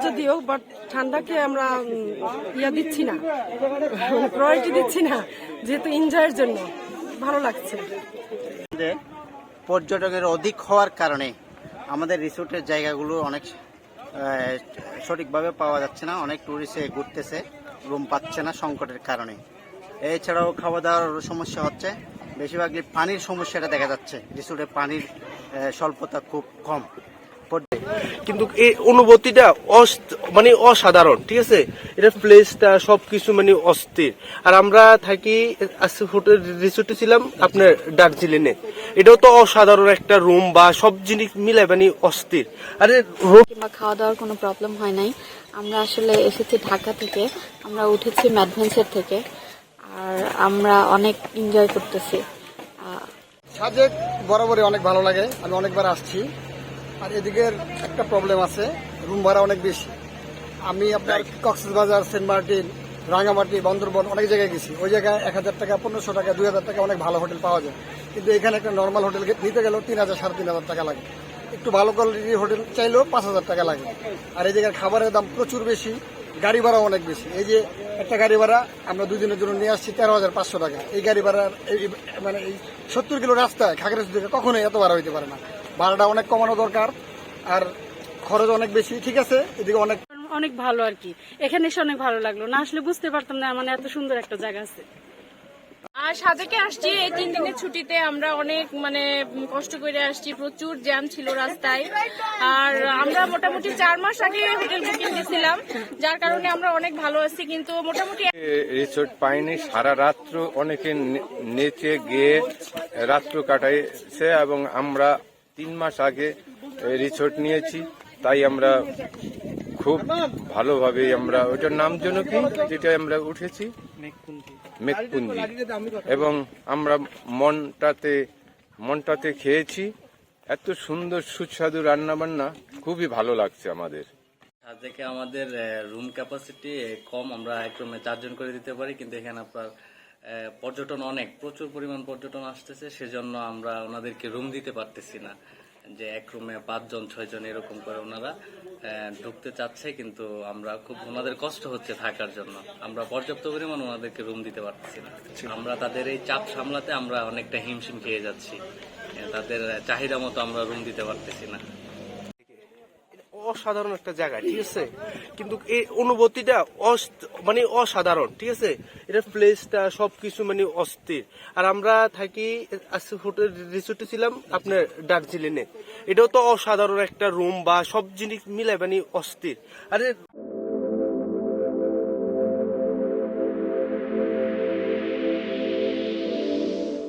যদিও, বাট ঠান্ডাকে আমরা দিচ্ছি না, প্রায়োরিটি দিচ্ছি না, যেহেতু এনজয়ের জন্য ভালো লাগছে। পর্যটকের অধিক হওয়ার কারণে আমাদের রিসোর্টের জায়গাগুলো অনেক সঠিকভাবে পাওয়া যাচ্ছে না। অনেক টুরিস্ট ঘুরতেছে, রুম পাচ্ছে না সংকটের কারণে। এছাড়াও খাওয়া দাওয়ার সমস্যা হচ্ছে, বেশিরভাগই পানির সমস্যাটা দেখা যাচ্ছে। রিসোর্টে পানির স্বল্পতা খুব কম, কিন্তু এই অনুভূতিটা মানে অসাধারণ, ঠিক আছে। এটা প্লেসটা সবকিছু মানে অস্থির। আর আমরা থাকি হোটেল রিসোর্টে ছিলাম আপনার দার্জিলিং এ, এটাও তো অসাধারণ একটা রুম বা সব জিনিস মিলে মানে অস্থির। আরে কিংবা খাওয়া দাওয়ার কোনো প্রবলেম হয় নাই। আমরা আসলে এসেছি ঢাকা থেকে, আমরা উঠেছি ম্যাডভেঞ্চার থেকে, আর আমরা অনেক এনজয় করতেছি। সাজেক বরাবরই অনেক ভালো লাগে, আমি অনেকবার আসছি। আর এদিকের একটা প্রবলেম আছে, রুম ভাড়া অনেক বেশি। আমি আপনার কক্সবাজার, সেন্ট মার্টিন, রাঙামাটি, বান্দরবন অনেক জায়গায় গেছি। ওই জায়গায় 1000 টাকা, 1500 টাকা, 2000 টাকা অনেক ভালো হোটেল পাওয়া যায়। কিন্তু এখানে একটা নর্মাল হোটেল নিতে গেলেও 3000, 3500 টাকা লাগে। একটু ভালো কোয়ালিটির হোটেল চাইলেও 5000 টাকা লাগে। আর এই জায়গার খাবারের দাম প্রচুর বেশি, গাড়ি ভাড়া অনেক বেশি। এই যে একটা গাড়ি ভাড়া আমরা 2 দিনের জন্য নিয়ে আসছি 13,500 টাকা। এই গাড়ি ভাড়ার মানে এই 70 কিলো রাস্তায় খাগড়াছড়ি থেকে কখনোই এত ভাড়া হইতে পারে না। ভাড়াটা অনেক কমানো দরকার, আর খরচ অনেক বেশি। ঠিক আছে, এদিকে অনেক ভালো আর কি, এখানে এসে অনেক ভালো লাগলো। না আসলে বুঝতে পারতাম না মানে এত সুন্দর একটা জায়গা আছে। আর সাজেকে আসছি এই 3 দিনের ছুটিতে, আমরা অনেক মানে কষ্ট করে আসছি, প্রচুর জ্যাম ছিল রাস্তায়। আর আমরা মোটামুটি 4 মাস আগে হোটেল বুকিং দিয়েছিলাম, যার কারণে আমরা অনেক ভালো আছি। কিন্তু মোটামুটি রিসোর্ট পাইনি, সারা রাত্র অনেকে নেচে গিয়ে রাত্র কাটাইছে, এবং আমরা 3 মাস আগে রিসোর্ট নিয়েছি, তাই আমরা খুব ভালোভাবে আমরা ওইটার নাম যেন কি যেটা আমরা উঠেছি মেঘপুঞ্জি, এবং আমরা মনটাতে খেয়েছি। এত সুন্দর সুস্বাদু রান্না বান্না, খুবই ভালো লাগছে আমাদের। সাজেকে আমাদের রুম ক্যাপাসিটি কম, আমরা এক রুমে 4 জন করে দিতে পারি। কিন্তু এখানে আপনার পর্যটন প্রচুর পরিমাণ পর্যটন আসতেছে, সেজন্য আমরা ওনাদেরকে রুম দিতে পারতেছি না। যে এক রুমে 5 জন 6 জন এরকম করে ওনারা ঢুকতে চাচ্ছে, কিন্তু আমরা খুব ওনাদের কষ্ট হচ্ছে থাকার জন্য। আমরা পর্যাপ্ত পরিমাণ ওনাদেরকে রুম দিতে পারতেছি না। আমরা তাদের এই চাপ সামলাতে আমরা অনেকটা হিমশিম খেয়ে যাচ্ছি, তাদের চাহিদা মতো আমরা রুম দিতে পারতেছি না। অসাধারণ একটা জায়গা, ঠিক আছে। কিন্তু এই অনুভূতিটা মানে অসাধারণ, ঠিক আছে। এটা প্লেসটা সবকিছু মানে অস্থির। আর আমরা থাকি হোটেল রিসোর্টে ছিলাম আপনার দার্জিলিং এ, এটাও তো অসাধারণ একটা রুম বা সব জিনিস মিলে মানে অস্থির। আরে